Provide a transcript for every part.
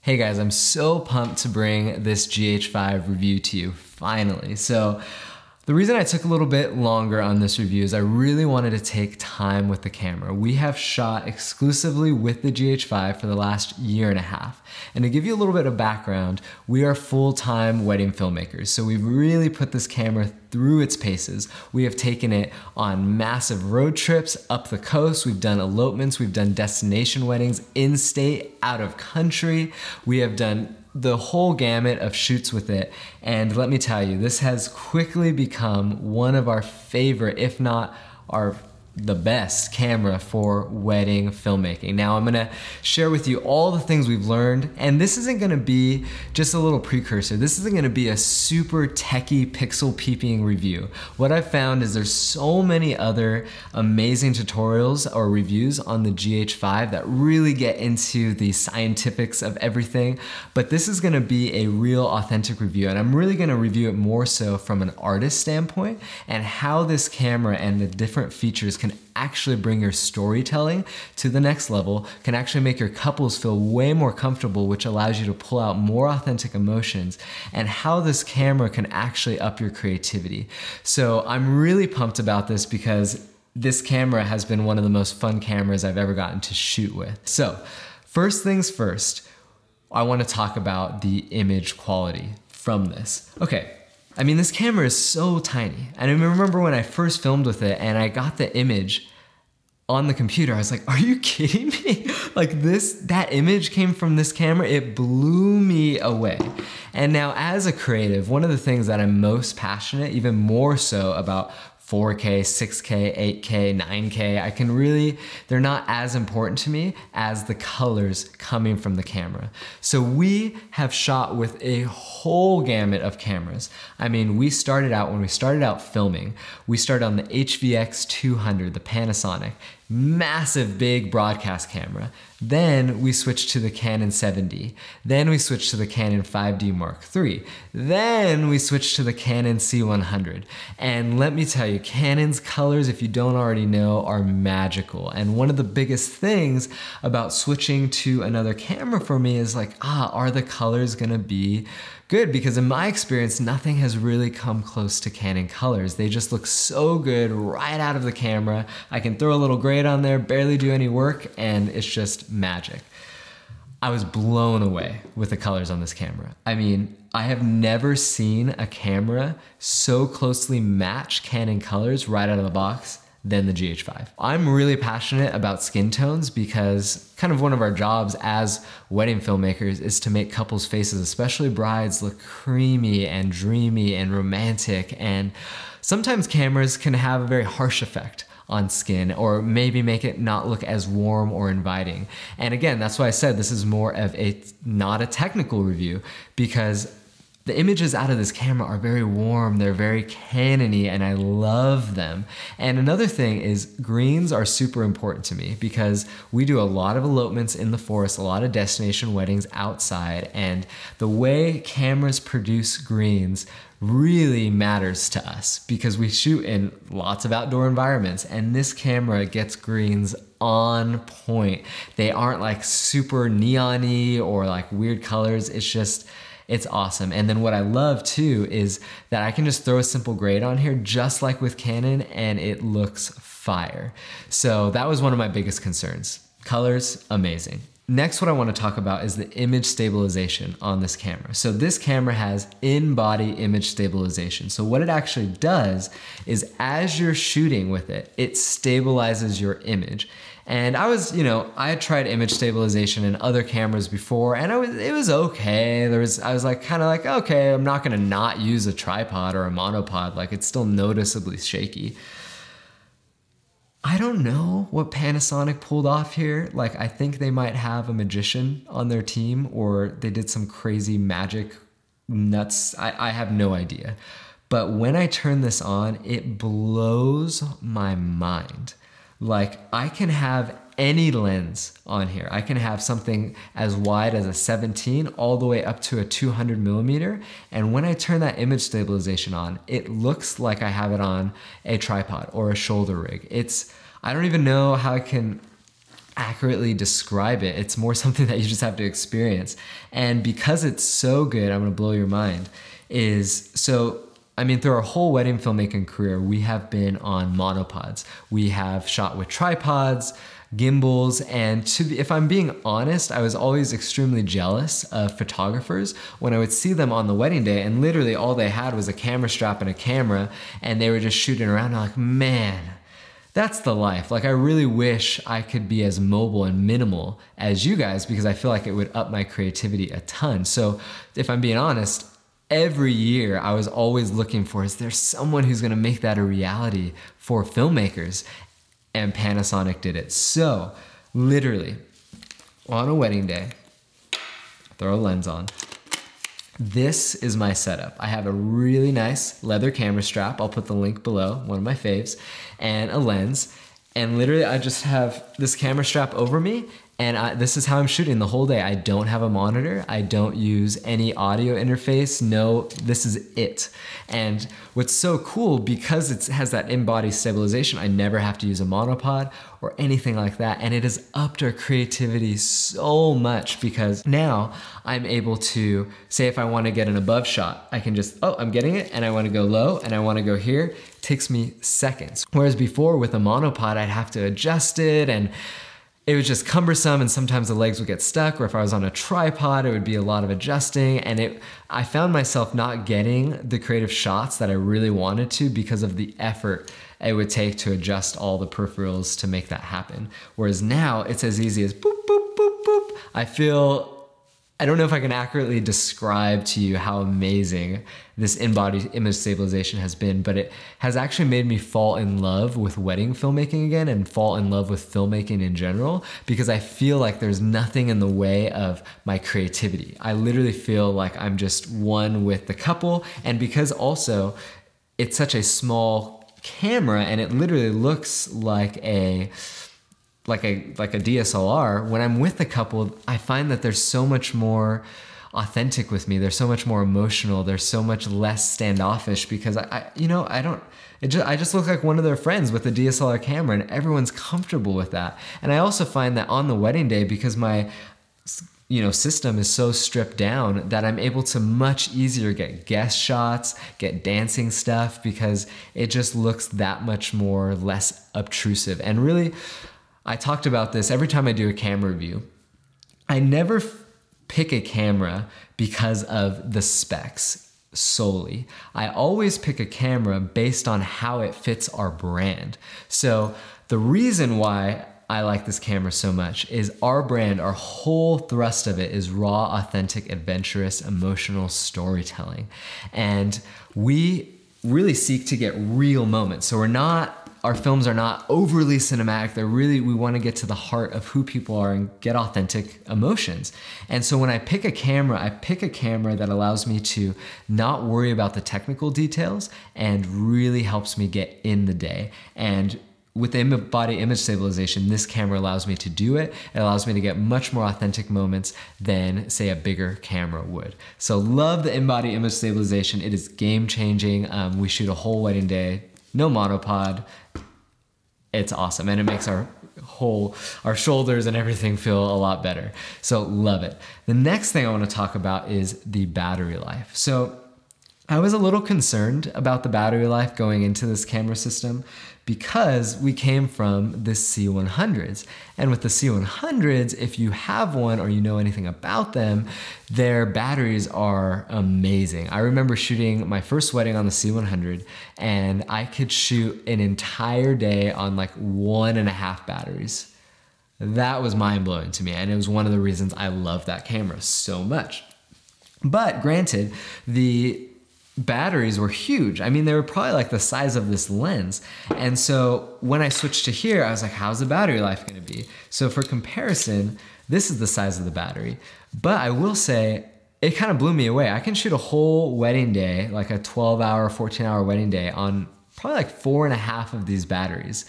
Hey guys, I'm so pumped to bring this GH5 review to you, finally. So the reason I took a little bit longer on this review is I really wanted to take time with the camera. We have shot exclusively with the GH5 for the last year and a half. And to give you a little bit of background, we are full-time wedding filmmakers. So we've really put this camera through its paces. We have taken it on massive road trips up the coast. We've done elopements, we've done destination weddings, in-state, out of country. We have done the whole gamut of shoots with it. And let me tell you, this has quickly become one of our favorite, if not the best camera for wedding filmmaking. Now I'm gonna share with you all the things we've learned, and this isn't gonna be just a little precursor. This isn't gonna be a super techie pixel peeping review. What I've found is there's so many other amazing tutorials or reviews on the GH5 that really get into the scientifics of everything, but this is gonna be a real authentic review, and I'm really gonna review it more so from an artist standpoint and how this camera and the different features can actually bring your storytelling to the next level, can actually make your couples feel way more comfortable, which allows you to pull out more authentic emotions, and how this camera can actually up your creativity. So I'm really pumped about this because this camera has been one of the most fun cameras I've ever gotten to shoot with. So first things first, I want to talk about the image quality from this. Okay. I mean, this camera is so tiny. And I remember when I first filmed with it and I got the image on the computer, I was like, are you kidding me? Like that image came from this camera, it blew me away. And now as a creative, one of the things that I'm most passionate, even more so about 4K, 6K, 8K, 9K, they're not as important to me as the colors coming from the camera. So we have shot with a whole gamut of cameras. I mean, when we started out filming, we started on the HVX 200, the Panasonic, massive big broadcast camera. Then we switched to the Canon 7D. Then we switched to the Canon 5D Mark III. Then we switched to the Canon C100. And let me tell you, Canon's colors, if you don't already know, are magical. And one of the biggest things about switching to another camera for me is like, are the colors gonna be good? Because in my experience, nothing has really come close to Canon colors. They just look so good right out of the camera. I can throw a little grade on there, barely do any work, and it's just magic. I was blown away with the colors on this camera. I mean, I have never seen a camera so closely match Canon colors right out of the box than the GH5. I'm really passionate about skin tones because kind of one of our jobs as wedding filmmakers is to make couples' faces, especially brides, look creamy and dreamy and romantic. And sometimes cameras can have a very harsh effect on skin, or maybe make it not look as warm or inviting. And again, that's why I said this is more of not a technical review, because the images out of this camera are very warm, they're very Canon-y, and I love them. And another thing is greens are super important to me because we do a lot of elopements in the forest, a lot of destination weddings outside, and the way cameras produce greens really matters to us because we shoot in lots of outdoor environments, and this camera gets greens on point. They aren't like super neon-y or like weird colors. It's awesome. And then what I love too is that I can just throw a simple grade on here just like with Canon and it looks fire. So that was one of my biggest concerns. Colors, amazing. Next, what I want to talk about is the image stabilization on this camera. So this camera has in-body image stabilization. So what it actually does is as you're shooting with it, it stabilizes your image. And I had tried image stabilization in other cameras before, and it was okay. I was like, kind of like, okay, I'm not gonna not use a tripod or a monopod. Like, it's still noticeably shaky. I don't know what Panasonic pulled off here. Like, I think they might have a magician on their team, or they did some crazy magic nuts. I have no idea. But when I turn this on, it blows my mind. Like, I can have any lens on here. I can have something as wide as a 17 all the way up to a 200 millimeter. And when I turn that image stabilization on, it looks like I have it on a tripod or a shoulder rig. I don't even know how I can accurately describe it. It's more something that you just have to experience. And because it's so good, I'm gonna blow your mind, through our whole wedding filmmaking career, we have been on monopods. We have shot with tripods, gimbals, and if I'm being honest, I was always extremely jealous of photographers when I would see them on the wedding day and literally all they had was a camera strap and a camera and they were just shooting around. I'm like, man, that's the life. Like, I really wish I could be as mobile and minimal as you guys because I feel like it would up my creativity a ton. So if I'm being honest, every year I was always looking for, is there someone who's gonna make that a reality for filmmakers? And Panasonic did it. So literally on a wedding day, throw a lens on. This is my setup. I have a really nice leather camera strap. I'll put the link below, one of my faves, and a lens. And literally I just have this camera strap over me and this is how I'm shooting the whole day. I don't have a monitor. I don't use any audio interface. No, this is it. And what's so cool, because it has that in-body stabilization, I never have to use a monopod or anything like that. And it has upped our creativity so much because now I'm able to say if I want to get an above shot, I can just, oh, I'm getting it and I want to go low and I want to go here. It takes me seconds. Whereas before with a monopod, I'd have to adjust it and it was just cumbersome and sometimes the legs would get stuck, or if I was on a tripod, it would be a lot of adjusting. And I found myself not getting the creative shots that I really wanted to because of the effort it would take to adjust all the peripherals to make that happen. Whereas now it's as easy as boop, boop, boop, boop. I don't know if I can accurately describe to you how amazing this in-body image stabilization has been, but it has actually made me fall in love with wedding filmmaking again and fall in love with filmmaking in general, because I feel like there's nothing in the way of my creativity. I literally feel like I'm just one with the couple, and because also it's such a small camera and it literally looks like a DSLR, when I'm with a couple, I find that they're so much more authentic with me. They're so much more emotional. They're so much less standoffish because I just look like one of their friends with a DSLR camera and everyone's comfortable with that. And I also find that on the wedding day, because my system is so stripped down, that I'm able to much easier get guest shots, get dancing stuff, because it just looks that much more less obtrusive. And really, I talked about this every time I do a camera review. I never pick a camera because of the specs solely. I always pick a camera based on how it fits our brand. So the reason why I like this camera so much is our brand, our whole thrust of it is raw, authentic, adventurous, emotional storytelling. And we really seek to get real moments. So our films are not overly cinematic. We want to get to the heart of who people are and get authentic emotions. And so when I pick a camera that allows me to not worry about the technical details and really helps me get in the day. And with the in-body image stabilization, this camera allows me to do it. It allows me to get much more authentic moments than, say, a bigger camera would. So love the in-body image stabilization. It is game-changing. We shoot a whole wedding day, no monopod. It's awesome, and it makes our shoulders and everything feel a lot better. So love it. The next thing I want to talk about is the battery life. So I was a little concerned about the battery life going into this camera system because we came from the C100s. And with the C100s, if you have one or you know anything about them, their batteries are amazing. I remember shooting my first wedding on the C100 and I could shoot an entire day on like 1.5 batteries. That was mind-blowing to me, and it was one of the reasons I love that camera so much. But granted, the batteries were huge. I mean, they were probably like the size of this lens. And so when I switched to here, I was like, how's the battery life gonna be? So for comparison, this is the size of the battery. But I will say, it kind of blew me away. I can shoot a whole wedding day, like a 12-hour, 14-hour wedding day on probably like 4.5 of these batteries.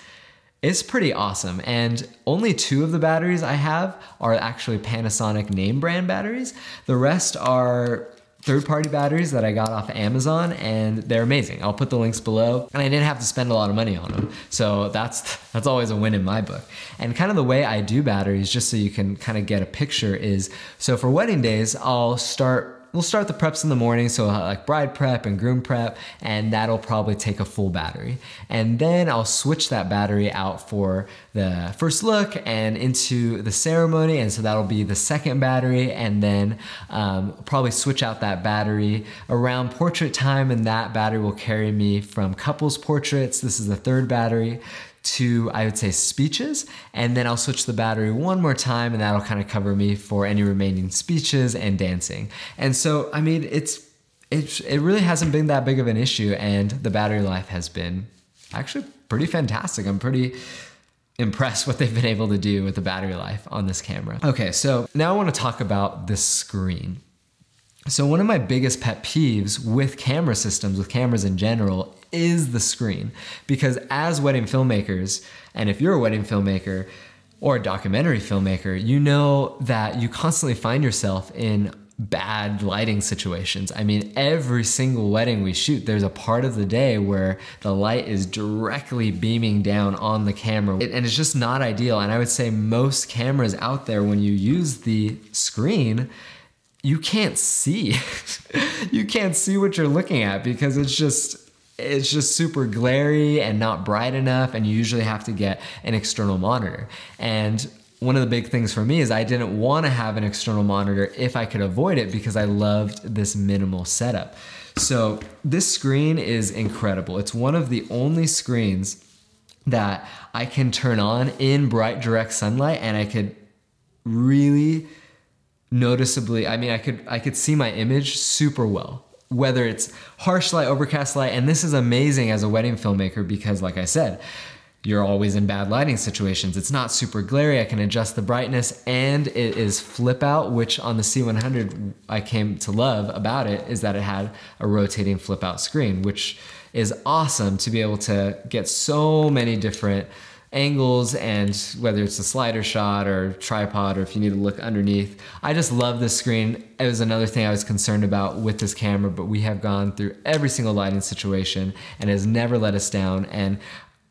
It's pretty awesome. And only 2 of the batteries I have are actually Panasonic name brand batteries. The rest are third-party batteries that I got off Amazon, and they're amazing. I'll put the links below, and I didn't have to spend a lot of money on them. So that's always a win in my book. And kind of the way I do batteries, just so you can kind of get a picture, is, so for wedding days, we'll start the preps in the morning, so like bride prep and groom prep, and that'll probably take a full battery. And then I'll switch that battery out for the first look and into the ceremony, and so that'll be the second battery, and then probably switch out that battery around portrait time, and that battery will carry me from couples portraits, this is the third battery, to, I would say, speeches, and then I'll switch the battery one more time, and that'll kind of cover me for any remaining speeches and dancing. And so, I mean, it really hasn't been that big of an issue, and the battery life has been actually pretty fantastic. I'm pretty impressed what they've been able to do with the battery life on this camera. Okay, so now I want to talk about the screen. So one of my biggest pet peeves with camera systems, with cameras in general, is the screen. Because as wedding filmmakers, and if you're a wedding filmmaker or a documentary filmmaker, you know that you constantly find yourself in bad lighting situations. I mean, every single wedding we shoot, there's a part of the day where the light is directly beaming down on the camera, and it's just not ideal. And I would say most cameras out there, when you use the screen, you can't see. You can't see what you're looking at because it's just super glary and not bright enough, and you usually have to get an external monitor. And one of the big things for me is I didn't want to have an external monitor if I could avoid it, because I loved this minimal setup. So this screen is incredible. It's one of the only screens that I can turn on in bright direct sunlight, and I could really noticeably, I mean, I could see my image super well, whether it's harsh light, overcast light. And this is amazing as a wedding filmmaker because, like I said, you're always in bad lighting situations. It's not super glary. I can adjust the brightness, and it is flip out, which on the C100 I came to love about it is that it had a rotating flip out screen, which is awesome to be able to get so many different angles, and whether it's a slider shot or tripod, or if you need to look underneath. I just love this screen. It was another thing I was concerned about with this camera, but we have gone through every single lighting situation and it has never let us down. And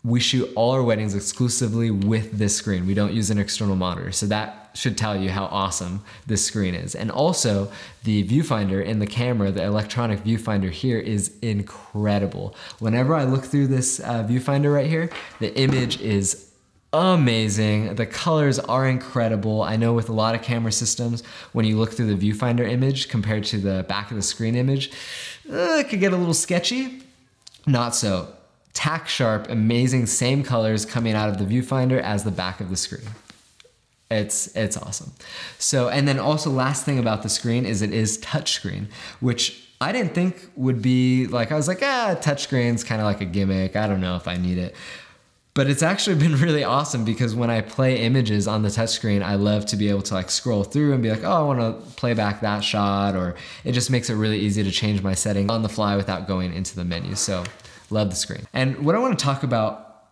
we shoot all our weddings exclusively with this screen. We don't use an external monitor. So that should tell you how awesome this screen is. And also the viewfinder in the camera, the electronic viewfinder here, is incredible. Whenever I look through this viewfinder right here, the image is amazing. The colors are incredible. I know with a lot of camera systems, when you look through the viewfinder image compared to the back of the screen image, it could get a little sketchy. Not so. Tack sharp, amazing, same colors coming out of the viewfinder as the back of the screen. It's awesome. So, and then also last thing about the screen is it is touchscreen, which I didn't think would be like, I was like, touchscreen's kind of like a gimmick. I don't know if I need it. But it's actually been really awesome because when I play images on the touchscreen, I love to be able to like scroll through and be like, oh, I want to play back that shot, or it just makes it really easy to change my setting on the fly without going into the menu. So love the screen. And what I want to talk about,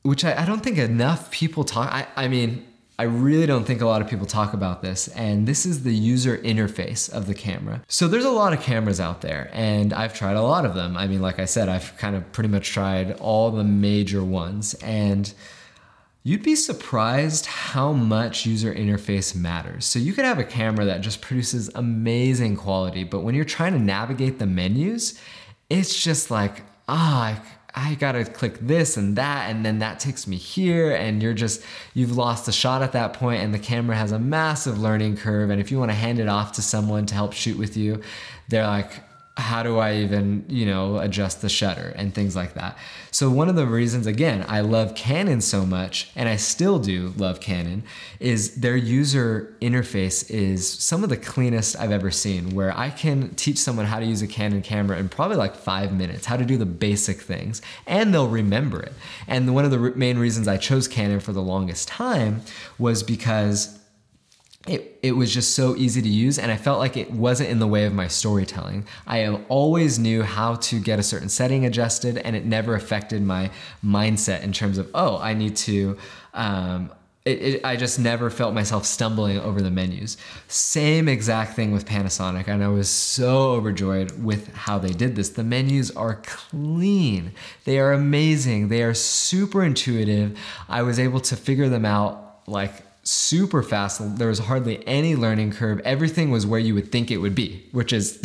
which I don't think enough people talk, I mean, I really don't think a lot of people talk about this, and this is the user interface of the camera. So there's a lot of cameras out there, and I've tried a lot of them. I mean, like I said, I've kind of pretty much tried all the major ones, and you'd be surprised how much user interface matters. So you could have a camera that just produces amazing quality, but when you're trying to navigate the menus, it's just like, I gotta click this and that, and then that takes me here, and you've lost the shot at that point, and the camera has a massive learning curve, and if you wanna hand it off to someone to help shoot with you, they're like, how do I even, adjust the shutter and things like that. So one of the reasons, again, I love Canon so much, and I still do love Canon, is their user interface is some of the cleanest I've ever seen, where I can teach someone how to use a Canon camera in probably like 5 minutes, how to do the basic things, and they'll remember it. And one of the main reasons I chose Canon for the longest time was because it was just so easy to use, and I felt like it wasn't in the way of my storytelling. I always knew how to get a certain setting adjusted, and it never affected my mindset in terms of, oh, I need to I just never felt myself stumbling over the menus. Same exact thing with Panasonic, and I was so overjoyed with how they did this. The menus are clean. They are amazing. They are super intuitive. I was able to figure them out like super fast. There was hardly any learning curve. Everything was where you would think it would be, which is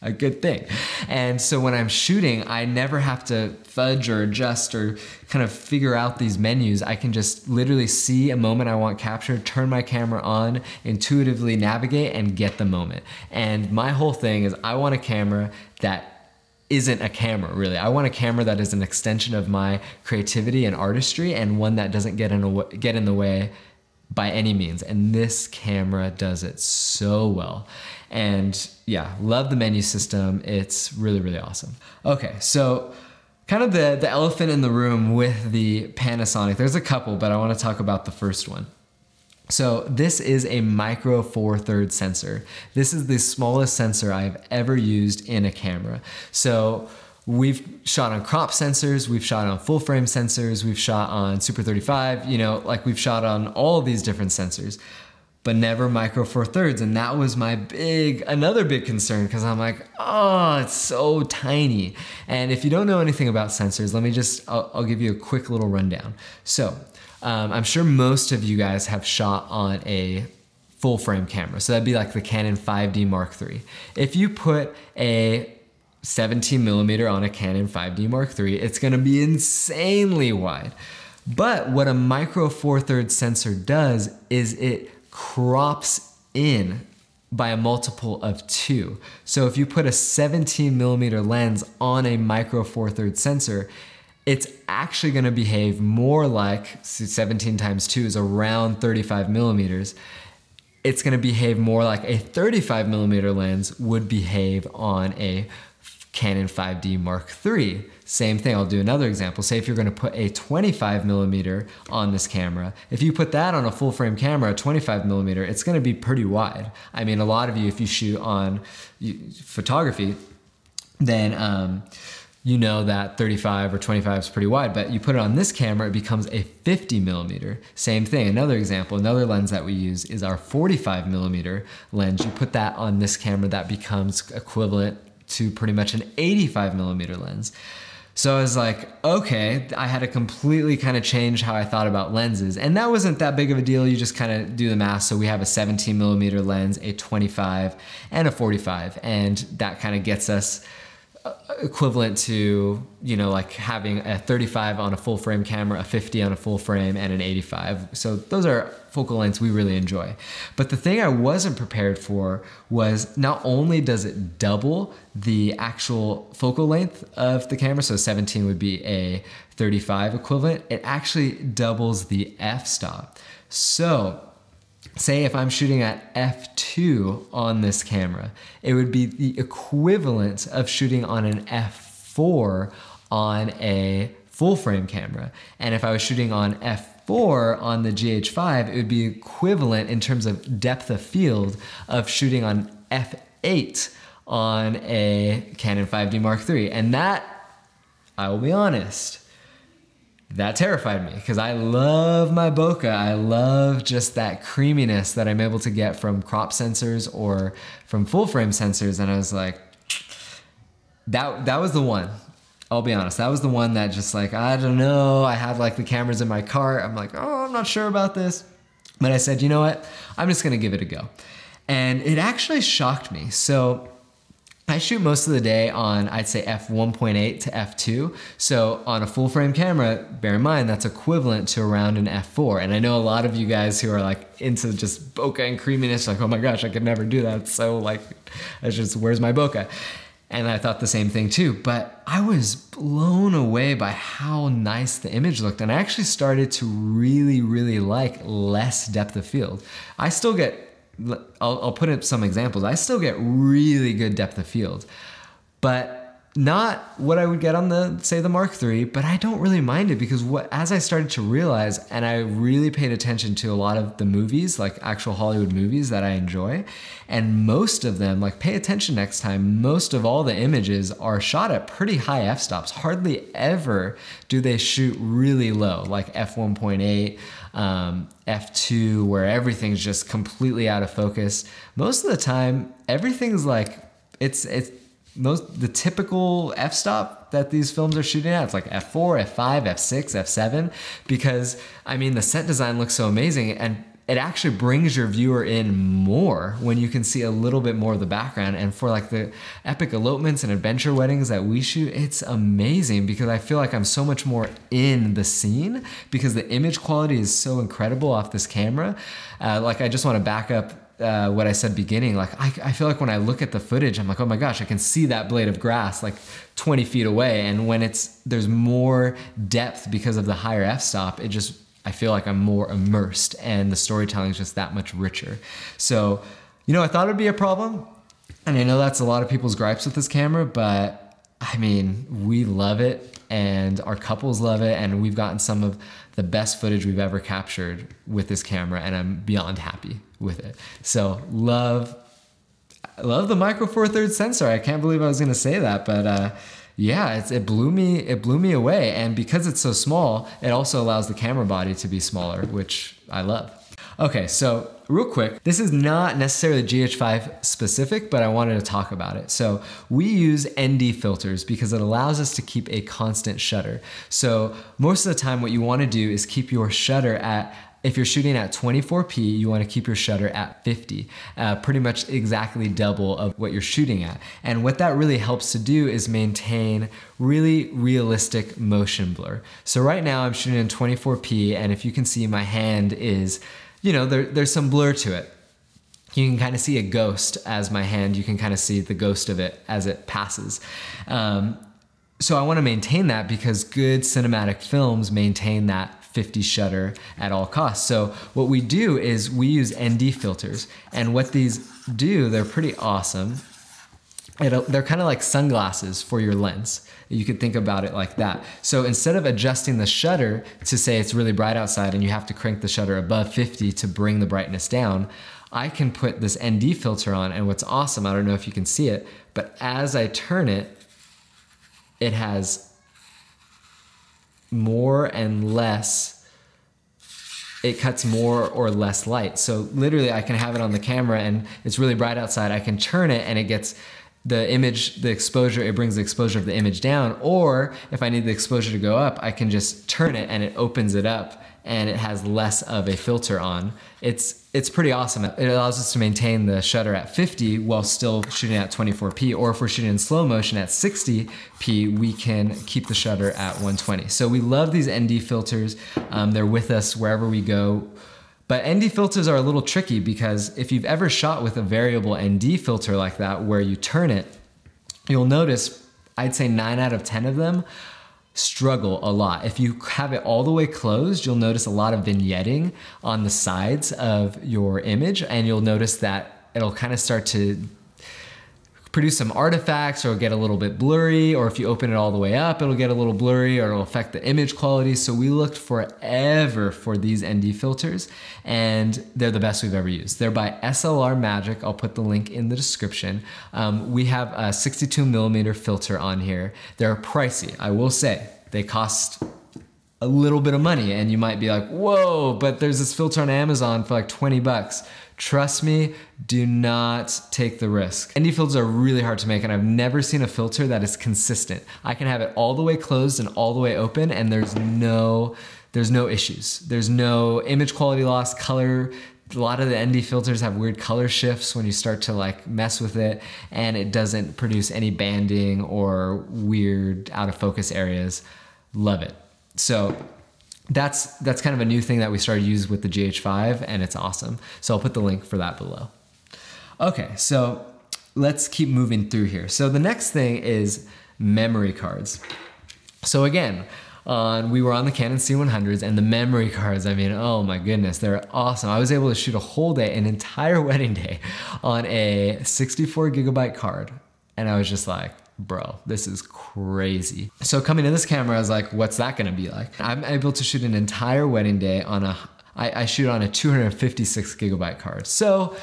a good thing. And so when I'm shooting, I never have to fudge or adjust or kind of figure out these menus. I can just literally see a moment I want captured, turn my camera on, intuitively navigate and get the moment. And my whole thing is I want a camera that isn't a camera, really. I want a camera that is an extension of my creativity and artistry, and one that doesn't get in the way by any means. And this camera does it so well. And yeah, love the menu system. It's really, really awesome. Okay, so kind of the elephant in the room with the Panasonic. There's a couple, but I want to talk about the first one. So this is a Micro Four Thirds sensor. This is the smallest sensor I've ever used in a camera. So we've shot on crop sensors, we've shot on full frame sensors, we've shot on Super 35, you know, like we've shot on all these different sensors, but never Micro Four Thirds. And that was my another big concern, because I'm like, oh, it's so tiny. And if you don't know anything about sensors, let me I'll give you a quick little rundown. So I'm sure most of you guys have shot on a full frame camera. So that'd be like the Canon 5D Mark III. If you put a 17mm on a Canon 5D Mark III, it's gonna be insanely wide. But what a Micro Four Thirds sensor does is it crops in by a multiple of 2. So if you put a 17mm lens on a Micro Four Thirds sensor, it's actually gonna behave more like, 17 times 2 is around 35mm. It's gonna behave more like a 35mm lens would behave on a Canon 5D Mark III. Same thing, I'll do another example. Say if you're gonna put a 25mm on this camera, if you put that on a full frame camera, a 25mm, it's gonna be pretty wide. I mean, a lot of you, if you shoot on photography, then you know that 35 or 25 is pretty wide, but you put it on this camera, it becomes a 50mm. Same thing, another example, another lens that we use is our 45mm lens. You put that on this camera, that becomes equivalent to pretty much an 85mm lens. So I was like, okay, I had to completely kind of change how I thought about lenses. And that wasn't that big of a deal. You just kind of do the math. So we have a 17mm lens, a 25, and a 45. And that kind of gets us equivalent to, you know, like having a 35 on a full frame camera, a 50 on a full frame, and an 85. So those are focal lengths we really enjoy. But the thing I wasn't prepared for was not only does it double the actual focal length of the camera, so 17 would be a 35 equivalent, it actually doubles the f-stop. So say if I'm shooting at f2 on this camera, it would be the equivalent of shooting on an f4 on a full frame camera. And if I was shooting on f4 on the GH5, it would be equivalent in terms of depth of field of shooting on f8 on a Canon 5D Mark III. And that, I will be honest, that terrified me, because I love my bokeh. I love just that creaminess that I'm able to get from crop sensors or from full frame sensors. And I was like, that was the one. I'll be honest, that was the one that just like, I don't know. I had like the cameras in my cart. I'm like, oh, I'm not sure about this. But I said, you know what? I'm just gonna give it a go. And it actually shocked me. So I shoot most of the day on, I'd say f1.8 to f2. So on a full frame camera, bear in mind, that's equivalent to around an f4. And I know a lot of you guys who are like into just bokeh and creaminess, like, oh my gosh, I could never do that. So like, it's just, where's my bokeh? And I thought the same thing too, but I was blown away by how nice the image looked. And I actually started to really, really like less depth of field. I still get, I'll put up some examples. I still get really good depth of field, but Not what I would get on the, say, the Mark III, but I don't really mind it because as I started to realize, and I really paid attention to a lot of the movies, like actual Hollywood movies that I enjoy, and most of them, like pay attention next time, most of all the images are shot at pretty high f-stops. Hardly ever do they shoot really low, like f1.8, f2, where everything's just completely out of focus. Most of the time, everything's like, the typical f-stop that these films are shooting at, it's like f4, f5, f6, f7, because I mean, the set design looks so amazing and it actually brings your viewer in more when you can see a little bit more of the background. And for like the epic elopements and adventure weddings that we shoot, it's amazing because I feel like I'm so much more in the scene because the image quality is so incredible off this camera. Like I just want to back up what I said beginning, like I feel like when I look at the footage, I'm like, oh my gosh, I can see that blade of grass like 20 feet away. And when there's more depth because of the higher f-stop, I feel like I'm more immersed and the storytelling is just that much richer. So, I thought it'd be a problem. And I know that's a lot of people's gripes with this camera, but I mean, we love it and our couples love it. And we've gotten some of the best footage we've ever captured with this camera and I'm beyond happy with it. So I love the Micro Four Thirds sensor. I can't believe I was gonna say that, but yeah, it blew me away. And because it's so small, it also allows the camera body to be smaller, which I love. Okay, so real quick, this is not necessarily GH5 specific, but I wanted to talk about it. So we use ND filters because it allows us to keep a constant shutter. So most of the time what you wanna do is keep your shutter at, if you're shooting at 24p, you want to keep your shutter at 50, pretty much exactly double of what you're shooting at. And what that really helps to do is maintain really realistic motion blur. So right now I'm shooting in 24p, and if you can see, my hand is, there's some blur to it. You can kind of see a ghost as my hand, you can kind of see the ghost of it as it passes. So I want to maintain that because good cinematic films maintain that 50 shutter at all costs. So what we do is we use ND filters, and what these do, they're pretty awesome. They're kind of like sunglasses for your lens. You could think about it like that. So instead of adjusting the shutter to say it's really bright outside and you have to crank the shutter above 50 to bring the brightness down, I can put this ND filter on, and what's awesome, I don't know if you can see it, but as I turn it, it has more and less, it cuts more or less light. So literally I can have it on the camera and it's really bright outside. I can turn it and it gets the image, the exposure, it brings the exposure of the image down. Or if I need the exposure to go up, I can just turn it and it opens it up and it has less of a filter on. It's pretty awesome. It allows us to maintain the shutter at 50 while still shooting at 24p, or if we're shooting in slow motion at 60p, we can keep the shutter at 120. So we love these ND filters. They're with us wherever we go. But ND filters are a little tricky because if you've ever shot with a variable ND filter like that, where you turn it, you'll notice, I'd say 9 out of 10 of them struggle a lot. If you have it all the way closed, you'll notice a lot of vignetting on the sides of your image, and you'll notice that it'll kind of start to produce some artifacts or get a little bit blurry, or if you open it all the way up, it'll get a little blurry or it'll affect the image quality. So we looked forever for these ND filters, and they're the best we've ever used. They're by SLR Magic. I'll put the link in the description. We have a 62mm filter on here. They're pricey, I will say. They cost a little bit of money, and you might be like, whoa, but there's this filter on Amazon for like 20 bucks. Trust me, do not take the risk. ND filters are really hard to make, and I've never seen a filter that is consistent. I can have it all the way closed and all the way open, and there's no issues. There's no image quality loss, color. A lot of the ND filters have weird color shifts when you start to like mess with it, and it doesn't produce any banding or weird out of focus areas. Love it. So that's kind of a new thing that we started to use with the GH5, and it's awesome. So I'll put the link for that below. Okay, so let's keep moving through here. So the next thing is memory cards. So again, we were on the Canon C100s, and the memory cards, I mean, oh my goodness, they're awesome. I was able to shoot a whole day, an entire wedding day, on a 64 gigabyte card. And I was just like, bro, this is crazy. So coming to this camera, I was like, what's that gonna be like? I'm able to shoot an entire wedding day on I shoot on a 256 gigabyte card. So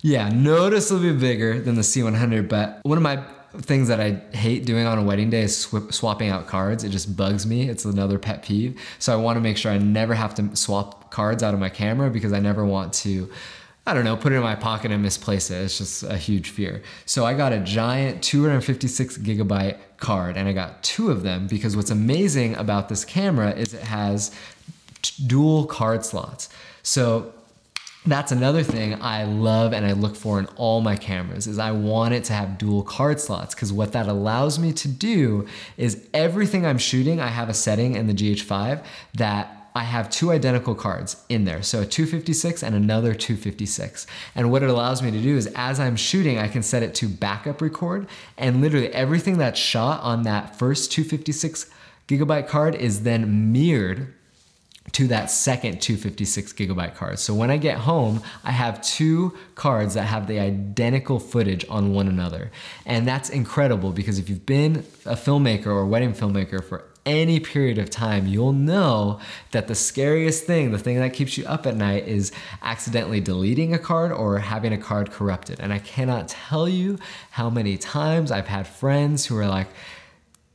yeah, noticeably bigger than the C100, but one of my things that I hate doing on a wedding day is swapping out cards. It just bugs me. It's another pet peeve. So I want to make sure I never have to swap cards out of my camera because I never want to, I don't know, put it in my pocket and misplace it. It's just a huge fear. So I got a giant 256 gigabyte card, and I got 2 of them because what's amazing about this camera is it has dual card slots. So that's another thing I love and I look for in all my cameras is I want it to have dual card slots, because what that allows me to do is everything I'm shooting, I have a setting in the GH5 that I have 2 identical cards in there. So a 256 and another 256. And what it allows me to do is as I'm shooting, I can set it to backup record, and literally everything that's shot on that first 256 gigabyte card is then mirrored to that second 256 gigabyte card. So when I get home, I have 2 cards that have the identical footage on one another. And that's incredible because if you've been a filmmaker or a wedding filmmaker for any period of time, you'll know that the scariest thing, the thing that keeps you up at night, is accidentally deleting a card or having a card corrupted. And I cannot tell you how many times I've had friends who are like,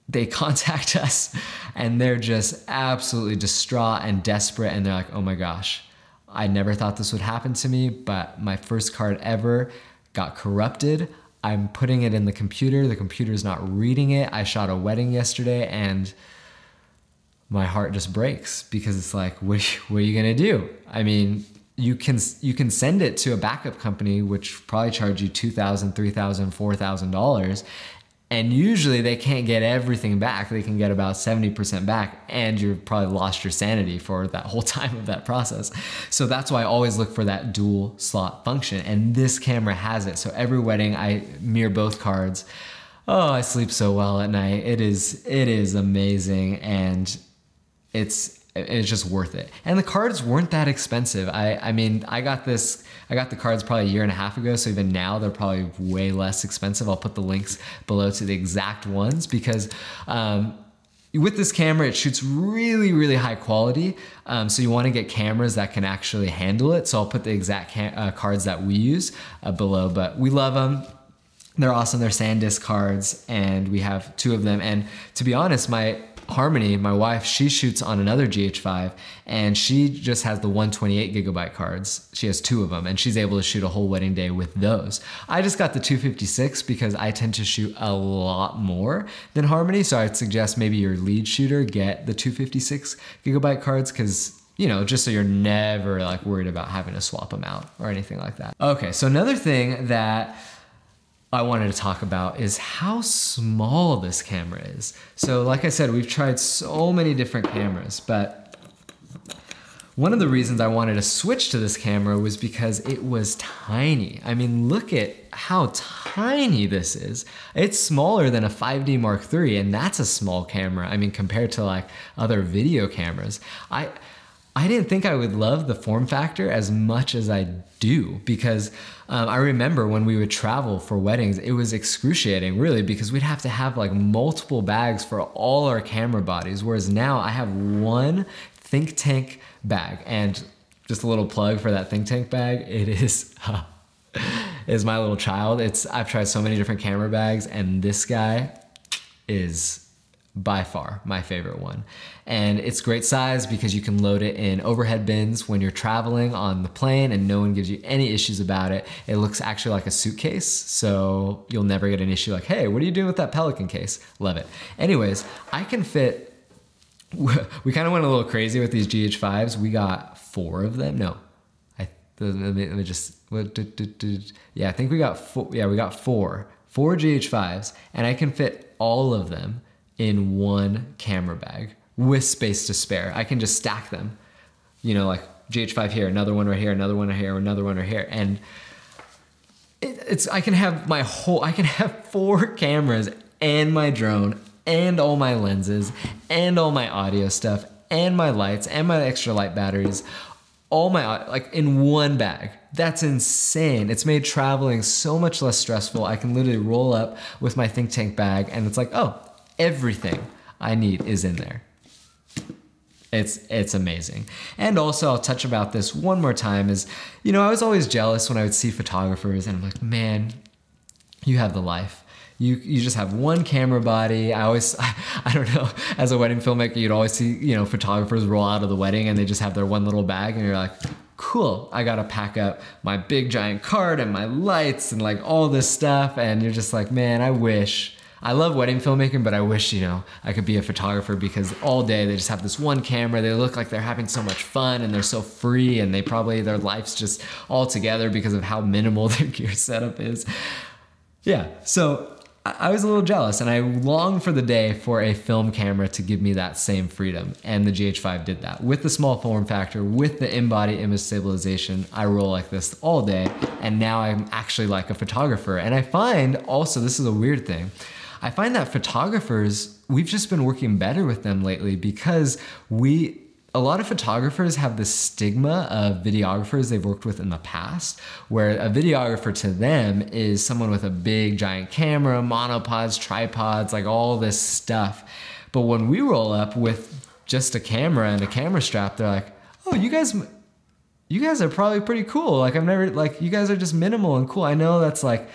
they contact us and they're just absolutely distraught and desperate, and they're like, oh my gosh, I never thought this would happen to me, but my first card ever got corrupted. I'm putting it in the computer's not reading it. I shot a wedding yesterday and my heart just breaks because it's like, what are you gonna do? I mean, you can send it to a backup company, which probably charge you $2,000, $3,000, $4,000. And usually they can't get everything back. They can get about 70% back, and you've probably lost your sanity for that whole time of that process. So that's why I always look for that dual slot function. And this camera has it. So every wedding I mirror both cards. Oh, I sleep so well at night. It is amazing, and it's just worth it. And the cards weren't that expensive. I mean, I got the cards probably a year and a half ago, so even now they're probably way less expensive. I'll put the links below to the exact ones because with this camera, it shoots really, really high quality. So you want to get cameras that can actually handle it. So I'll put the exact cards that we use below, but we love them. They're awesome. They're SanDisk cards, and we have 2 of them. And to be honest, Harmony, my wife, she shoots on another GH5, and she just has the 128 gigabyte cards. She has 2 of them, and she's able to shoot a whole wedding day with those. I just got the 256 because I tend to shoot a lot more than Harmony, so I'd suggest maybe your lead shooter get the 256 gigabyte cards because, you know, just so you're never like worried about having to swap them out or anything like that. Okay, so another thing that I wanted to talk about is how small this camera is. So like I said, we've tried so many different cameras, but one of the reasons I wanted to switch to this camera was because it was tiny. I mean, look at how tiny this is. It's smaller than a 5D Mark III, and that's a small camera. I mean, compared to like other video cameras. I didn't think I would love the form factor as much as I do because I remember when we would travel for weddings, it was excruciating really because we'd have to have like multiple bags for all our camera bodies. Whereas now I have one Think Tank bag, and just a little plug for that Think Tank bag. It is my little child. I've tried so many different camera bags, and this guy is by far my favorite one. And it's great size because you can load it in overhead bins when you're traveling on the plane and no one gives you any issues about it. It looks actually like a suitcase, so you'll never get an issue like, hey, what are you doing with that Pelican case? Love it. Anyways, I can fit, we kind of went a little crazy with these GH5s. We got 4 of them. No, let me just, yeah, I think we got 4. Yeah, we got 4 GH5s, and I can fit all of them in one camera bag with space to spare. I can just stack them, you know, like GH5 here, another one right here, another one right here, another one right here. And I can have 4 cameras and my drone and all my lenses and all my audio stuff and my lights and my extra light batteries, all my, like in one bag. that's insane. It's made traveling so much less stressful. I can literally roll up with my think tank bag and it's like, oh, everything I need is in there. It's amazing. And also I'll touch about this one more time is, you know, I was always jealous when I would see photographers and I'm like, man, you have the life. You just have one camera body. I don't know, as a wedding filmmaker, you'd always see, you know, photographers roll out of the wedding and they just have their one little bag and you're like, cool, I gotta pack up my big giant cart and my lights and like all this stuff. And you're just like, man, I love wedding filmmaking, but I wish, you know, I could be a photographer because all day they just have this one camera. They look like they're having so much fun and they're so free and their life's just all together because of how minimal their gear setup is. Yeah, so I was a little jealous and I longed for the day for a film camera to give me that same freedom. And the GH5 did that. With the small form factor, with the in-body image stabilization, I roll like this all day. And now I'm actually like a photographer. And I find also, this is a weird thing, I find that photographers, we've just been working better with them lately because a lot of photographers have this stigma of videographers they've worked with in the past, where a videographer to them is someone with a big giant camera, monopods, tripods, like all this stuff. But when we roll up with just a camera and a camera strap, they're like, oh, you guys are probably pretty cool. Like you guys are just minimal and cool. I know that's like,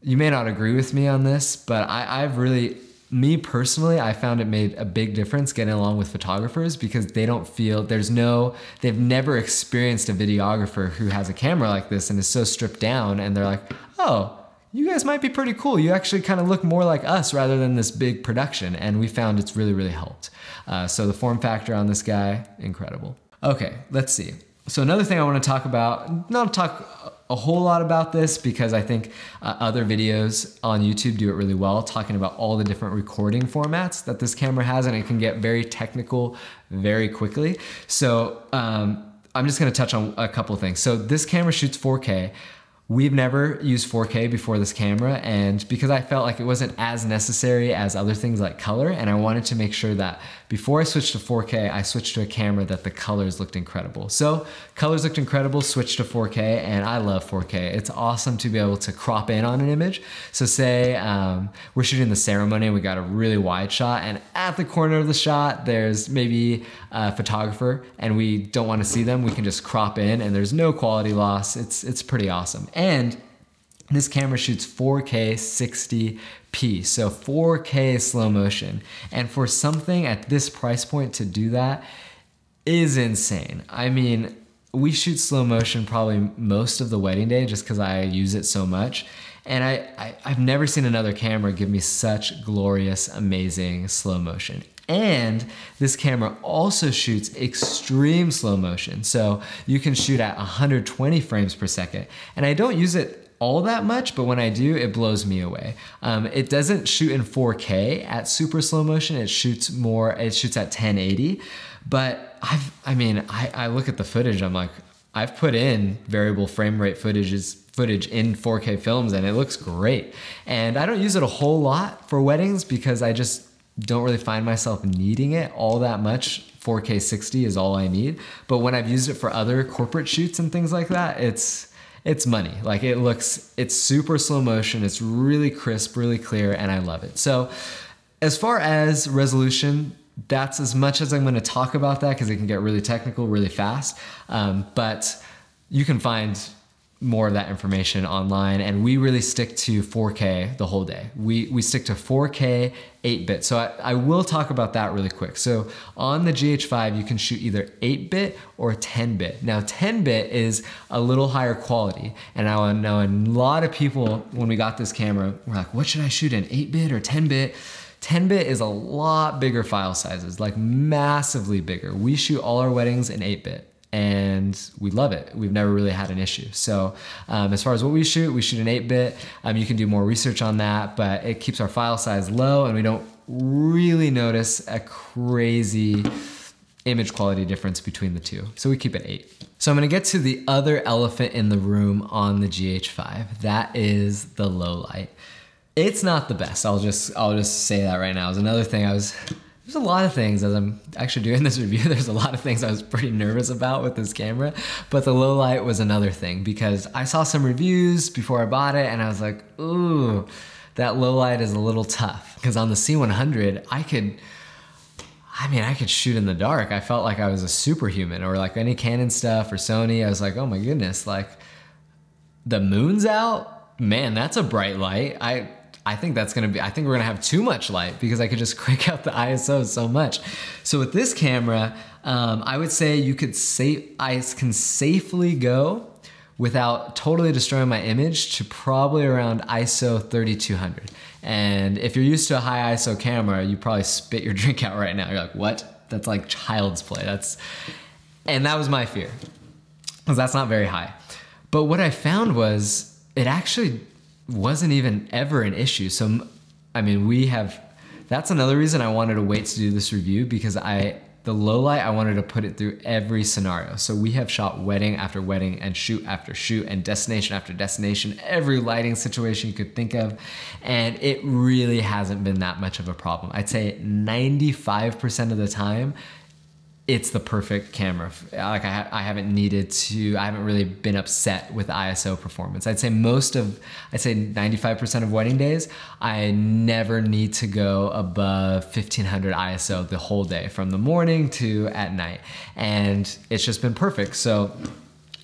you may not agree with me on this, but me personally, I found it made a big difference getting along with photographers because they don't feel, they've never experienced a videographer who has a camera like this and is so stripped down and they're like, oh, you guys might be pretty cool. You actually kind of look more like us rather than this big production. And we found it's really, really helped. So the form factor on this guy, incredible. Okay, let's see. So another thing I want to talk about, not talk a whole lot about this because I think other videos on YouTube do it really well, talking about all the different recording formats that this camera has, and it can get very technical very quickly. So I'm just going to touch on a couple of things. So this camera shoots 4K. We've never used 4K before this camera, and because I felt like it wasn't as necessary as other things like color, and I wanted to make sure that before I switched to 4K, I switched to a camera that the colors looked incredible. So colors looked incredible, switched to 4K, and I love 4K. It's awesome to be able to crop in on an image. So say we're shooting the ceremony and we got a really wide shot, and at the corner of the shot, there's maybe a photographer and we don't want to see them. We can just crop in and there's no quality loss. It's pretty awesome. And this camera shoots 4K 60p, so 4K slow motion. And for something at this price point to do that is insane. I mean, we shoot slow motion probably most of the wedding day just because I use it so much. And I've never seen another camera give me such glorious, amazing slow motion. And this camera also shoots extreme slow motion. So you can shoot at 120 frames per second. And I don't use it all that much, but when I do, it blows me away. It doesn't shoot in 4K at super slow motion. It shoots at 1080. But I look at the footage, I'm like, I've put in variable frame rate footage in 4K films and it looks great. And I don't use it a whole lot for weddings because I just don't really find myself needing it all that much. 4K 60 is all I need. But when I've used it for other corporate shoots and things like that, it's money. Like it's super slow motion. It's really crisp, really clear, and I love it. So as far as resolution, that's as much as I'm going to talk about that because it can get really technical really fast. But you can find more of that information online, and we really stick to 4K the whole day. We stick to 4K 8-bit. So I will talk about that really quick. So on the GH5, you can shoot either 8-bit or 10-bit. Now 10-bit is a little higher quality. And I know a lot of people, when we got this camera, were like, what should I shoot in, 8-bit or 10-bit? 10-bit is a lot bigger file sizes, like massively bigger. We shoot all our weddings in 8-bit. And we love it. We've never really had an issue. So as far as what we shoot in 8-bit. You can do more research on that, but it keeps our file size low and we don't really notice a crazy image quality difference between the two. So we keep it 8. So I'm gonna get to the other elephant in the room on the GH5. That is the low light. It's not the best. I'll just say that right now. Is another thing I was there's a lot of things as I'm actually doing this review. There's a lot of things I was pretty nervous about with this camera, but the low light was another thing because I saw some reviews before I bought it and I was like, ooh, that low light is a little tough. Because on the C100, I could shoot in the dark. I felt like I was a superhuman, or like any Canon stuff or Sony. I was like, oh my goodness, like the moon's out, man, that's a bright light. I think we're gonna have too much light because I could just crank out the ISO so much. So with this camera, I would say I can safely go without totally destroying my image to probably around ISO 3200. And if you're used to a high ISO camera, you probably spit your drink out right now. You're like, what? That's like child's play. And that was my fear, because that's not very high. But what I found was it actually wasn't even ever an issue. So, I mean, that's another reason I wanted to wait to do this review, because the low light, I wanted to put it through every scenario. So we have shot wedding after wedding and shoot after shoot and destination after destination, every lighting situation you could think of. And it really hasn't been that much of a problem. I'd say 95% of the time, it's the perfect camera. Like I haven't really been upset with ISO performance. I'd say 95% of wedding days, I never need to go above 1500 ISO the whole day, from the morning to at night. And it's just been perfect. So,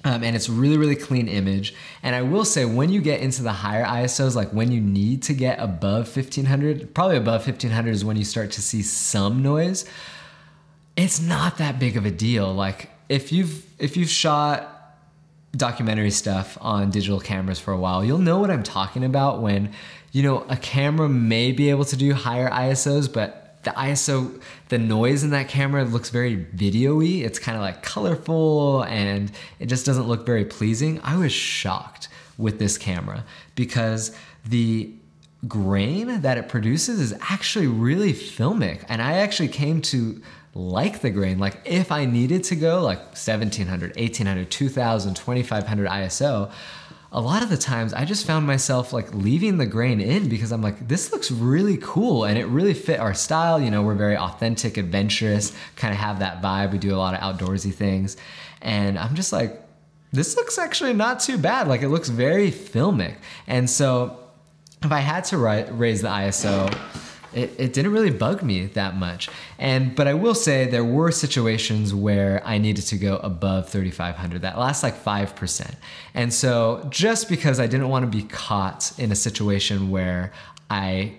and it's really, really clean image. And I will say, when you get into the higher ISOs, like when you need to get above 1500, probably above 1500 is when you start to see some noise. It's not that big of a deal. Like if you've shot documentary stuff on digital cameras for a while, you'll know what I'm talking about when, a camera may be able to do higher ISOs, but the noise in that camera looks very video-y. It's kind of like colorful and it just doesn't look very pleasing. I was shocked with this camera because the grain that it produces is actually really filmic. And I actually came to like the grain. Like if I needed to go like 1700, 1800, 2000, 2500 ISO, a lot of the times I just found myself like leaving the grain in because I'm like, this looks really cool and it really fit our style. We're very authentic, adventurous, kind of have that vibe. We do a lot of outdoorsy things. And I'm just like, this looks actually not too bad. Like it looks very filmic. And so if I had to raise the ISO, it didn't really bug me that much. But I will say there were situations where I needed to go above 3500, that last like 5%. And so just because I didn't want to be caught in a situation where I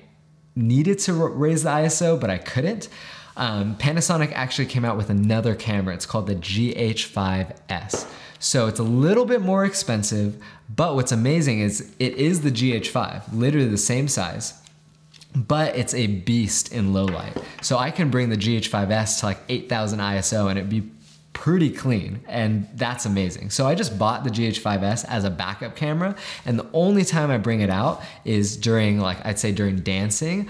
needed to raise the ISO, but I couldn't, Panasonic actually came out with another camera. It's called the GH5S. So it's a little bit more expensive, but what's amazing is it is the GH5, literally the same size, but it's a beast in low light. So I can bring the GH5S to like 8000 ISO and it'd be pretty clean, and that's amazing. So I just bought the GH5S as a backup camera, and the only time I bring it out is during, like, I'd say during dancing,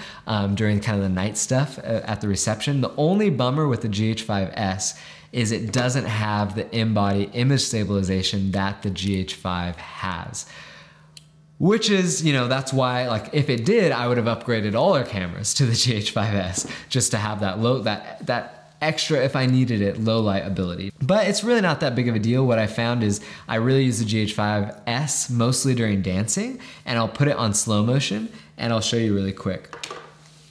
during kind of the night stuff at the reception. The only bummer with the GH5S is it doesn't have the in-body image stabilization that the GH5 has. Which is, that's why, like, if it did, I would have upgraded all our cameras to the GH5S just to have that extra, if I needed it, low light ability. But it's really not that big of a deal. What I found is I really use the GH5S mostly during dancing, and I'll put it on slow motion, and I'll show you really quick.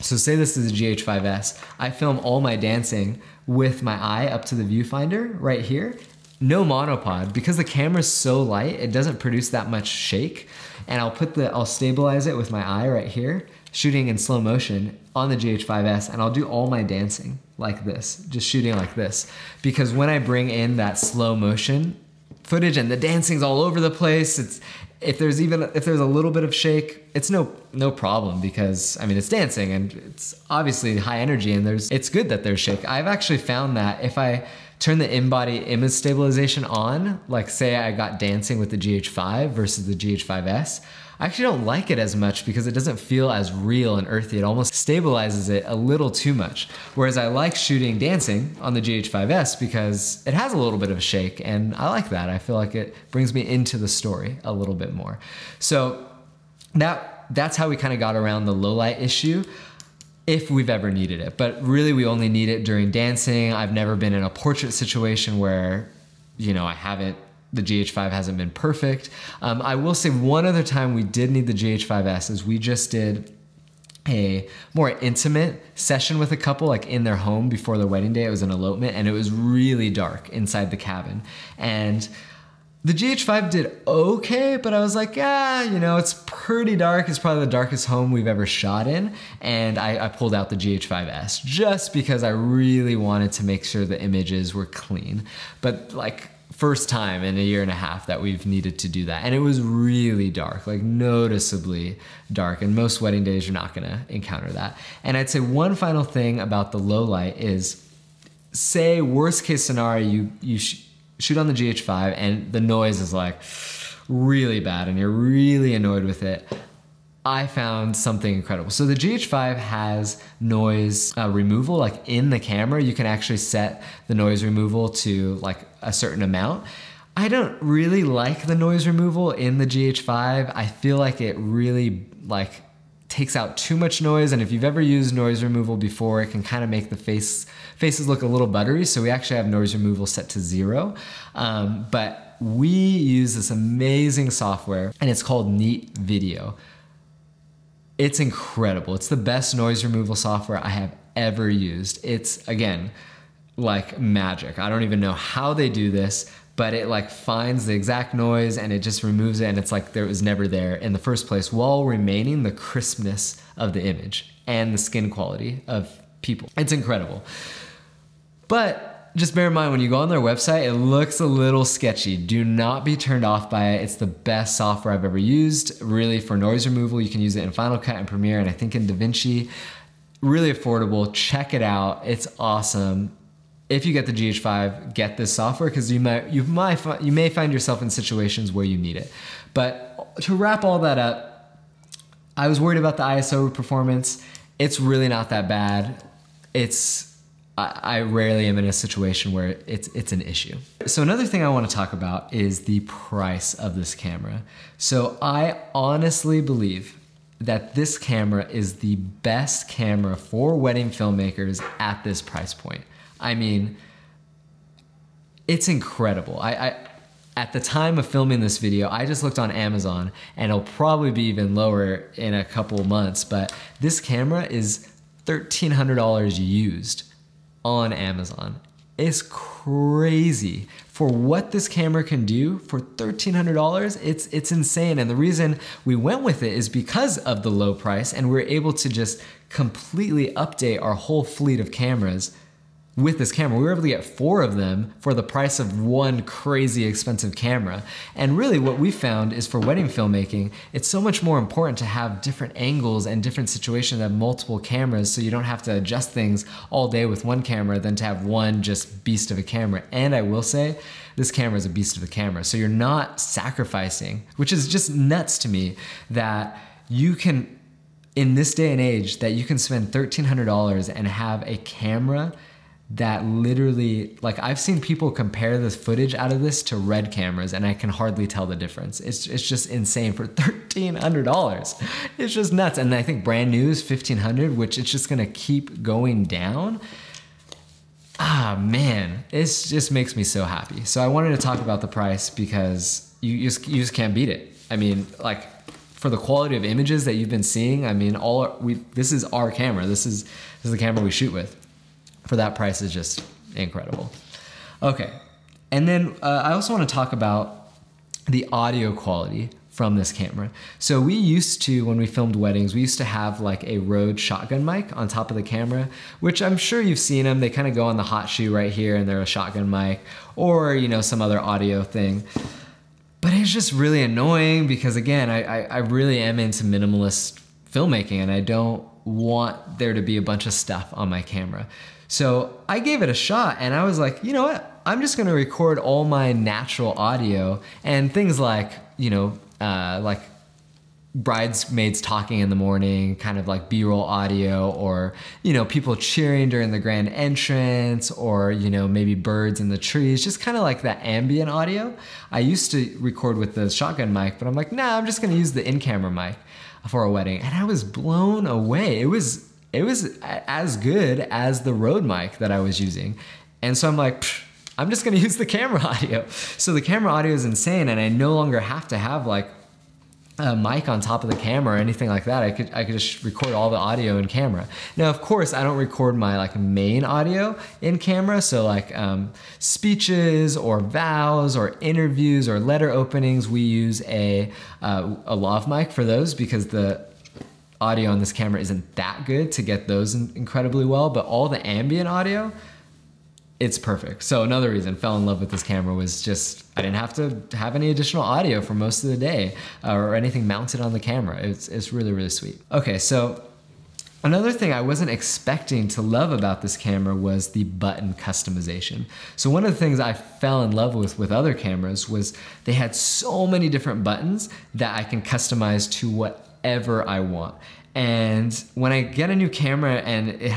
So say this is a GH5S. I film all my dancing with my eye up to the viewfinder right here. No monopod, because the camera's so light, it doesn't produce that much shake. And I'll stabilize it with my eye right here, shooting in slow motion on the GH5S, and I'll do all my dancing like this, just shooting like this. Because when I bring in that slow motion footage and the dancing's all over the place, if there's a little bit of shake, it's no problem, because I mean, it's dancing and it's obviously high energy, and it's good that there's shake. I've actually found that if I turn the in-body image stabilization on, like say I got dancing with the GH5 versus the GH5S, I actually don't like it as much because it doesn't feel as real and earthy. It almost stabilizes it a little too much. Whereas I like shooting dancing on the GH5S because it has a little bit of a shake, and I like that. I feel like it brings me into the story a little bit more. So that's how we kind of got around the low light issue. if we've ever needed it. But really, we only need it during dancing. I've never been in a portrait situation where, you know, the GH5 hasn't been perfect. I will say one other time we did need the GH5S is we just did a more intimate session with a couple, like in their home before their wedding day. It was an elopement, and it was really dark inside the cabin. And the GH5 did okay, but I was like, you know, it's pretty dark. It's probably the darkest home we've ever shot in. And I pulled out the GH5S just because I really wanted to make sure the images were clean. But like, first time in a year and a half that we've needed to do that. And it was really dark, like noticeably dark. And most wedding days, you're not gonna encounter that. And I'd say one final thing about the low light is, say worst case scenario, you shoot on the GH5 and the noise is like really bad and you're really annoyed with it. I found something incredible. So the GH5 has noise removal, like in the camera. You can actually set the noise removal to like a certain amount. I don't really like the noise removal in the GH5. I feel like it really like takes out too much noise. And if you've ever used noise removal before, it can kind of make the faces look a little buttery. So we actually have noise removal set to 0. But we use this amazing software and it's called Neat Video. It's incredible. It's the best noise removal software I have ever used. It's, again, like magic. I don't even know how they do this, but it like finds the exact noise and it just removes it, and it's like it was never there in the first place, while remaining the crispness of the image and the skin quality of people. It's incredible. But just bear in mind, when you go on their website, it looks a little sketchy. Do not be turned off by it. It's the best software I've ever used. Really, for noise removal, you can use it in Final Cut and Premiere, and I think in DaVinci. Really affordable. Check it out. It's awesome. If you get the GH5, get this software, because you may find yourself in situations where you need it. But to wrap all that up, I was worried about the ISO performance. It's really not that bad. I rarely am in a situation where it's an issue. So another thing I want to talk about is the price of this camera. So I honestly believe that this camera is the best camera for wedding filmmakers at this price point. I mean, it's incredible. At the time of filming this video, I just looked on Amazon, and it'll probably be even lower in a couple months, but this camera is $1,300 used on Amazon. It's crazy. For what this camera can do for $1,300, it's insane. And the reason we went with it is because of the low price, and we're able to just completely update our whole fleet of cameras with this camera. We were able to get 4 of them for the price of one crazy expensive camera. And really what we found is, for wedding filmmaking, it's so much more important to have different angles and different situations, have multiple cameras, so you don't have to adjust things all day with one camera, than to have one just beast of a camera. And I will say, this camera is a beast of a camera. So you're not sacrificing, which is just nuts to me, that you can, in this day and age, that you can spend $1,300 and have a camera that literally, like, I've seen people compare the footage out of this to Red cameras, and I can hardly tell the difference. It's just insane for $1,300. It's just nuts. And I think brand new is $1,500, which it's just gonna keep going down. Ah, man, it just makes me so happy. So I wanted to talk about the price because you just can't beat it. I mean, like, for the quality of images that you've been seeing, I mean, this is our camera. This is the camera we shoot with. For that price is just incredible. Okay, and then I also want to talk about the audio quality from this camera. So we used to, when we filmed weddings, we used to have like a Rode shotgun mic on top of the camera, which I'm sure you've seen them. They kind of go on the hot shoe right here, and they're a shotgun mic, or, you know, some other audio thing. But it's just really annoying because, again, I really am into minimalist filmmaking, and I don't want there to be a bunch of stuff on my camera. So I gave it a shot, and I was like, you know what? I'm just gonna record all my natural audio and things like, you know, like bridesmaids talking in the morning, kind of like B-roll audio, or, you know, people cheering during the grand entrance, or, you know, maybe birds in the trees, just kind of like that ambient audio. I used to record with the shotgun mic, but I'm like, nah, I'm just gonna use the in-camera mic for a wedding. And I was blown away. it was as good as the Rode mic that I was using. And so I'm like, I'm just gonna use the camera audio. So the camera audio is insane, and I no longer have to have like a mic on top of the camera or anything like that. I could just record all the audio in camera. Now, of course, I don't record my like main audio in camera. So like speeches or vows or interviews or letter openings, we use a lav mic for those because the audio on this camera isn't that good to get those incredibly well. But all the ambient audio, it's perfect. So another reason I fell in love with this camera was just, I didn't have to have any additional audio for most of the day or anything mounted on the camera. It's really, really sweet. Okay, so another thing I wasn't expecting to love about this camera was the button customization. So one of the things I fell in love with other cameras was they had so many different buttons that I can customize to whatever I want. And when I get a new camera and it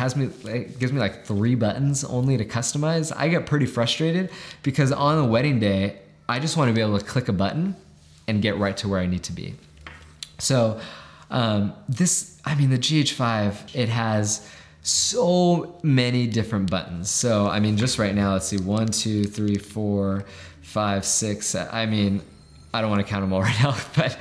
gives me like 3 buttons only to customize, I get pretty frustrated because on a wedding day, I just want to be able to click a button and get right to where I need to be. So the GH5, it has so many different buttons. So I mean, just right now, let's see, 1, 2, 3, 4, 5, 6. I mean, I don't want to count them all right now, but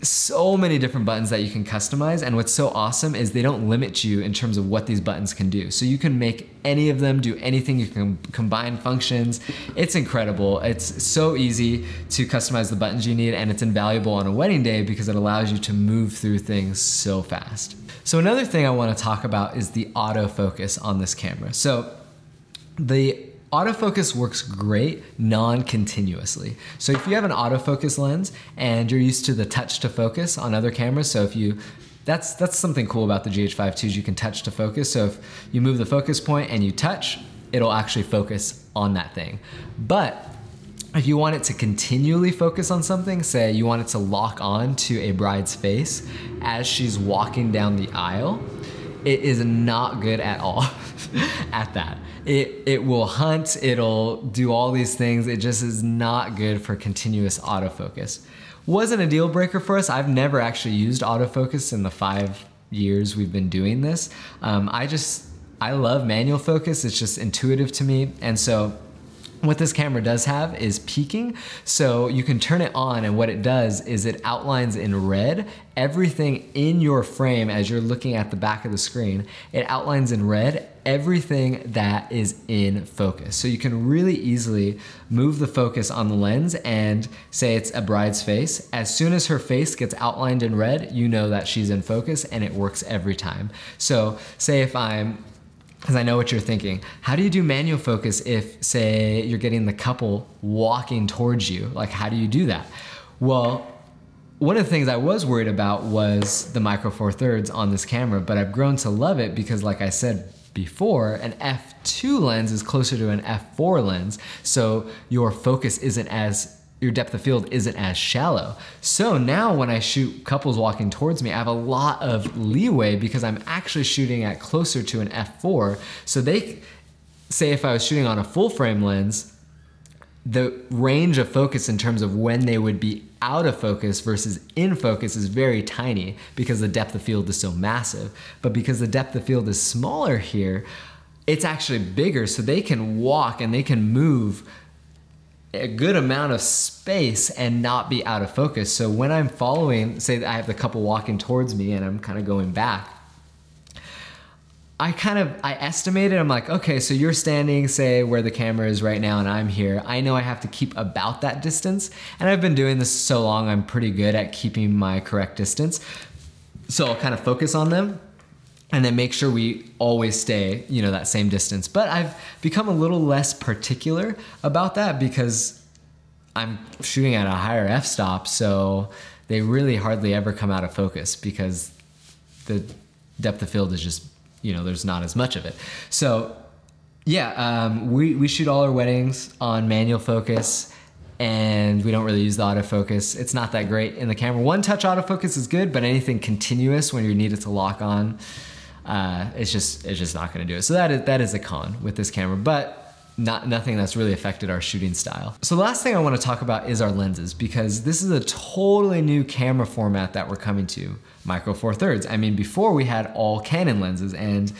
so many different buttons that you can customize. And what's so awesome is they don't limit you in terms of what these buttons can do. So you can make any of them do anything. You can combine functions. It's incredible. It's so easy to customize the buttons you need, and it's invaluable on a wedding day because it allows you to move through things so fast. So another thing I want to talk about is the autofocus on this camera. So the autofocus works great non-continuously. So if you have an autofocus lens and you're used to the touch to focus on other cameras, so that's something cool about the GH5 too, is you can touch to focus. So if you move the focus point and you touch, it'll actually focus on that thing. But if you want it to continually focus on something, say you want it to lock on to a bride's face as she's walking down the aisle, it is not good at all at that. It will hunt, it'll do all these things. It just is not good for continuous autofocus. Wasn't a deal breaker for us. I've never actually used autofocus in the 5 years we've been doing this. I love manual focus. It's just intuitive to me. And so what this camera does have is peaking. So you can turn it on, and what it does is it outlines in red everything in your frame as you're looking at the back of the screen. It outlines in red everything that is in focus. So you can really easily move the focus on the lens and say it's a bride's face. As soon as her face gets outlined in red, you know that she's in focus, and it works every time. So say because I know what you're thinking. How do you do manual focus if, say, you're getting the couple walking towards you? Like, how do you do that? Well, one of the things I was worried about was the Micro Four Thirds on this camera, but I've grown to love it because, like I said before, an f2 lens is closer to an f4 lens, so your focus your depth of field isn't as shallow. So now when I shoot couples walking towards me, I have a lot of leeway because I'm actually shooting at closer to an f4. So say if I was shooting on a full frame lens, the range of focus in terms of when they would be out of focus versus in focus is very tiny because the depth of field is so massive. But because the depth of field is smaller here, it's actually bigger, so they can walk and they can move a good amount of space and not be out of focus. So when I'm following, say I have the couple walking towards me and I'm kind of going back, I estimated, I'm like, okay, so you're standing, say, where the camera is right now and I'm here. I know I have to keep about that distance. And I've been doing this so long, I'm pretty good at keeping my correct distance. So I'll kind of focus on them and then make sure we always stay, that same distance. But I've become a little less particular about that because I'm shooting at a higher f-stop, so they really hardly ever come out of focus because the depth of field is just, there's not as much of it. So yeah, we shoot all our weddings on manual focus, and we don't really use the autofocus. It's not that great in the camera. One touch autofocus is good, but anything continuous when you need it to lock on, it's just not gonna do it. So that is a con with this camera. But nothing that's really affected our shooting style. So the last thing I want to talk about is our lenses, because this is a totally new camera format that we're coming to, Micro Four Thirds. I mean, before we had all Canon lenses, and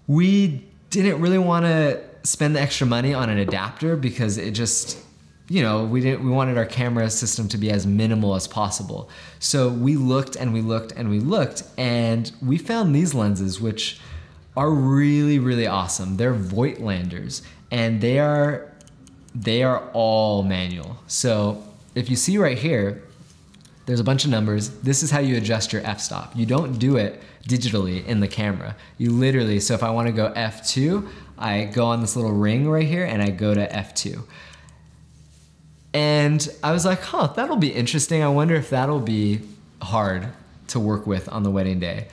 we didn't really want to spend the extra money on an adapter because it just, you know, we wanted our camera system to be as minimal as possible. So we looked and we looked and we looked, and we found these lenses, which are really, really awesome. They're Voigtlanders, and they are all manual. So if you see right here, there's a bunch of numbers. This is how you adjust your f-stop. You don't do it digitally in the camera. You literally, so if I want to go f2, I go on this little ring right here and I go to f2. And I was like, huh, that'll be interesting. I wonder if that'll be hard to work with on the wedding day.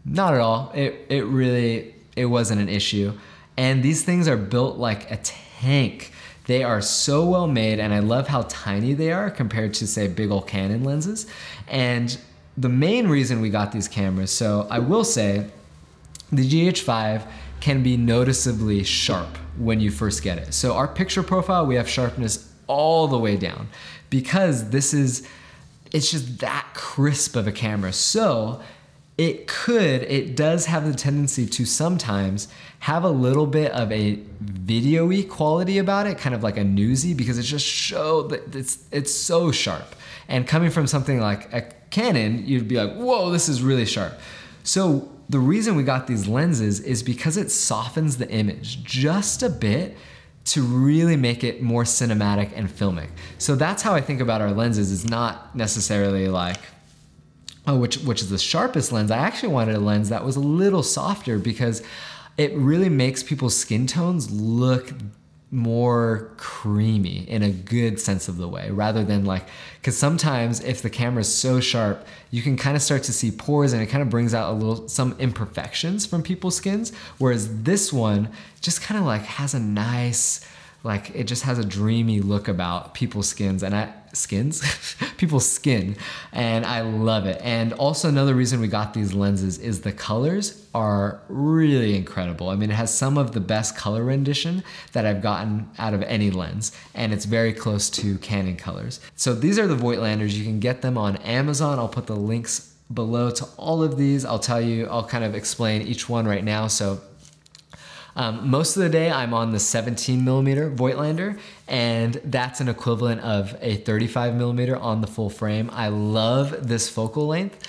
Not at all. It wasn't an issue. And these things are built like a tank. They are so well made, and I love how tiny they are compared to, say, big old Canon lenses. And the main reason we got these cameras, so I will say the GH5 can be noticeably sharp when you first get it. So our picture profile, we have sharpness all the way down because it's just that crisp of a camera. So it does have the tendency to sometimes have a little bit of a video-y quality about it, kind of like a newsy, because it's just it's so sharp. And coming from something like a Canon, you'd be like, whoa, this is really sharp. So the reason we got these lenses is because it softens the image just a bit to really make it more cinematic and filmic. So that's how I think about our lenses, is not necessarily like, oh, which is the sharpest lens. I actually wanted a lens that was a little softer because it really makes people's skin tones look more creamy in a good sense of the way, rather than like, because sometimes if the camera is so sharp, you can kind of start to see pores, and it kind of brings out some imperfections from people's skins. Whereas this one just kind of like has a nice, like, it just has a dreamy look about people's skins, and people's skin, and I love it. And also another reason we got these lenses is the colors are really incredible. I mean, it has some of the best color rendition that I've gotten out of any lens, and it's very close to Canon colors. So these are the Voigtlanders. You can get them on Amazon. I'll put the links below to all of these. I'll kind of explain each one right now. So most of the day I'm on the 17mm Voigtlander, and that's an equivalent of a 35mm on the full frame. I love this focal length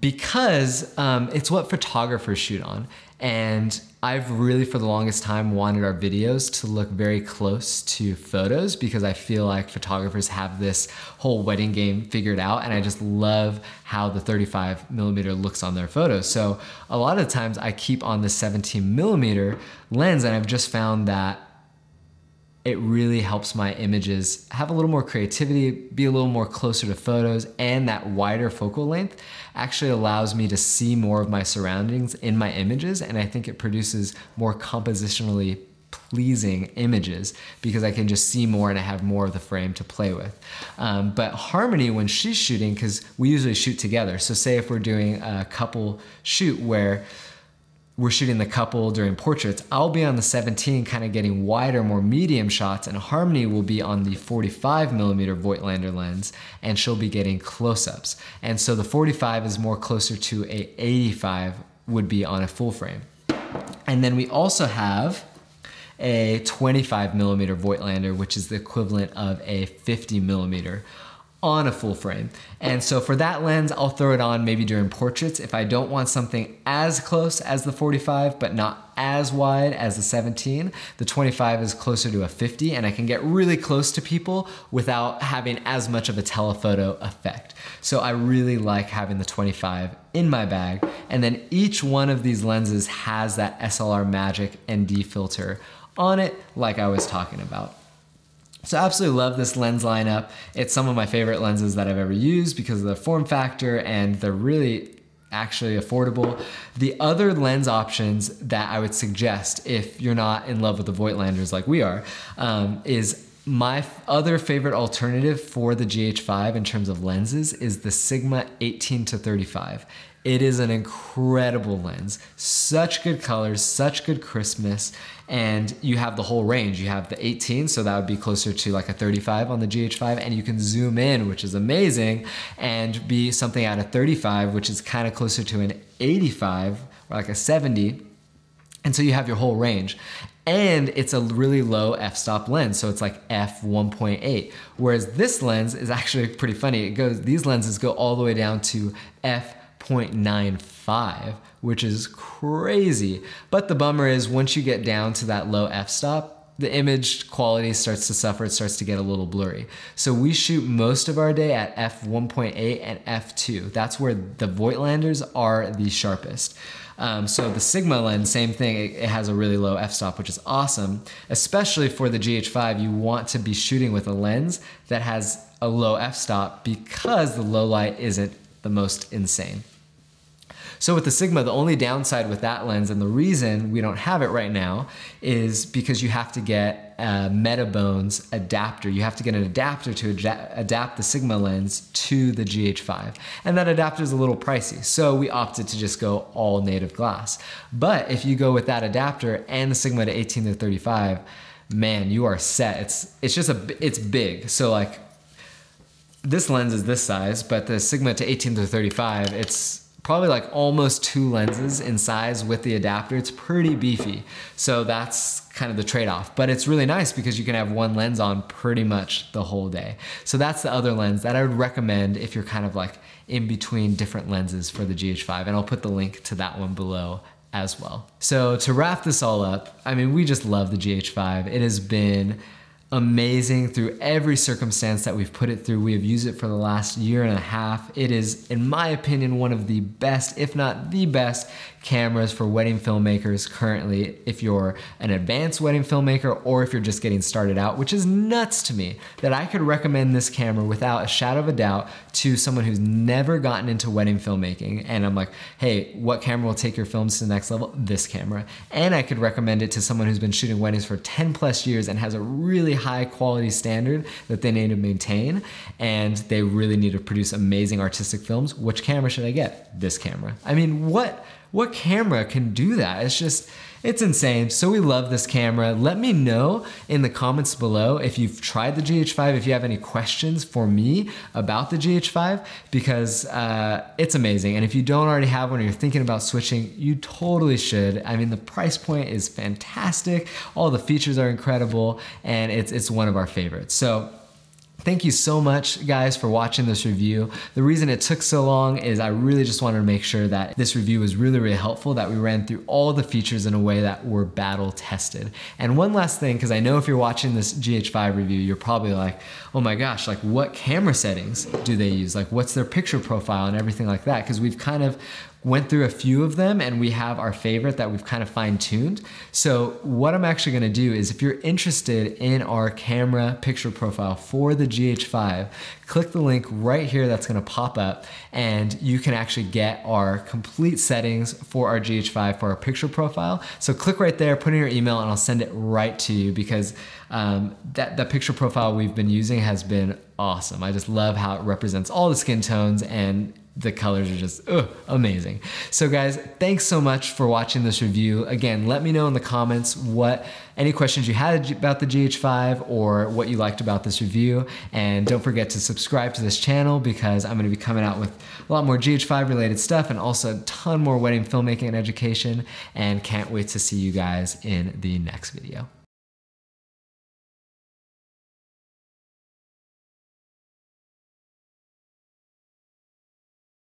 because it's what photographers shoot on. And I've really, for the longest time, wanted our videos to look very close to photos because I feel like photographers have this whole wedding game figured out, and I just love how the 35mm looks on their photos. So a lot of times I keep on the 17mm lens, and I've just found that it really helps my images have a little more creativity, be a little more closer to photos, and that wider focal length actually allows me to see more of my surroundings in my images, and I think it produces more compositionally pleasing images because I can just see more and I have more of the frame to play with. But Harmony, when she's shooting, because we usually shoot together, so say if we're doing a couple shoot where we're shooting the couple during portraits, I'll be on the 17 kind of getting wider, more medium shots, and Harmony will be on the 45mm Voigtlander lens, and she'll be getting close-ups. And so the 45 is more closer to a 85 would be on a full frame. And then we also have a 25mm Voigtlander, which is the equivalent of a 50mm on a full frame. And so for that lens, I'll throw it on maybe during portraits if I don't want something as close as the 45 but not as wide as the 17. The 25 is closer to a 50, and I can get really close to people without having as much of a telephoto effect. So I really like having the 25 in my bag, and then each one of these lenses has that SLR Magic ND filter on it like I was talking about. So I absolutely love this lens lineup. It's some of my favorite lenses that I've ever used because of the form factor, and they're really actually affordable. The other lens options that I would suggest if you're not in love with the Voigtlanders like we are, is My other favorite alternative for the GH5 in terms of lenses is the Sigma 18-35. It is an incredible lens, such good colors, such good crispness, and you have the whole range. You have the 18, so that would be closer to like a 35 on the GH5, and you can zoom in, which is amazing, and be something at a 35, which is kind of closer to an 85 or like a 70, and so you have your whole range. And it's a really low f-stop lens, so it's like f1.8. Whereas this lens is actually pretty funny. These lenses go all the way down to f.95, which is crazy. But the bummer is once you get down to that low f-stop, the image quality starts to suffer, it starts to get a little blurry. So we shoot most of our day at f1.8 and f2. That's where the Voigtlanders are the sharpest. So the Sigma lens, same thing, it has a really low f-stop, which is awesome. Especially for the GH5, you want to be shooting with a lens that has a low f-stop because the low light isn't the most insane. So with the Sigma, the only downside with that lens, and the reason we don't have it right now, is because you have to get a Metabones adapter. You have to get an adapter to adapt the Sigma lens to the GH5. And that adapter is a little pricey. So we opted to just go all native glass. But if you go with that adapter and the Sigma to 18-35, man, you are set. It's big. So like this lens is this size, but the Sigma to 18-35, it's probably like almost 2 lenses in size with the adapter. It's pretty beefy. So that's kind of the trade-off, but it's really nice because you can have one lens on pretty much the whole day. So that's the other lens that I would recommend if you're kind of like in between different lenses for the GH5, and I'll put the link to that one below as well. So to wrap this all up, I mean, we just love the GH5. It has been amazing through every circumstance that we've put it through. We have used it for the last 1.5 years. It is, in my opinion, one of the best, if not the best, cameras for wedding filmmakers currently, if you're an advanced wedding filmmaker or if you're just getting started out, which is nuts to me that I could recommend this camera without a shadow of a doubt to someone who's never gotten into wedding filmmaking. And I'm like, hey, what camera will take your films to the next level? This camera. And I could recommend it to someone who's been shooting weddings for 10+ years and has a really high quality standard that they need to maintain, and they really need to produce amazing artistic films. Which camera should I get? This camera. I mean, what camera can do that? It's insane. So we love this camera. Let me know in the comments below if you've tried the GH5, if you have any questions for me about the GH5, because it's amazing. And if you don't already have one or you're thinking about switching, you totally should. I mean, the price point is fantastic. All the features are incredible, and it's one of our favorites. So thank you so much, guys, for watching this review. The reason it took so long is I really just wanted to make sure that this review was really, really helpful, that we ran through all the features in a way that were battle tested. And one last thing, because I know if you're watching this GH5 review, you're probably like, oh my gosh, like what camera settings do they use? Like what's their picture profile and everything like that? Because we've kind of went through a few of them and we have our favorite that we've kind of fine-tuned. So what I'm actually gonna do is, if you're interested in our camera picture profile for the GH5, click the link right here that's gonna pop up, and you can actually get our complete settings for our GH5 for our picture profile. So click right there, put in your email, and I'll send it right to you, because that picture profile we've been using has been awesome. I just love how it represents all the skin tones, and the colors are just amazing. So guys, thanks so much for watching this review. Again, let me know in the comments any questions you had about the GH5 or what you liked about this review. And don't forget to subscribe to this channel, because I'm gonna be coming out with a lot more GH5 related stuff and also a ton more wedding filmmaking and education, and can't wait to see you guys in the next video.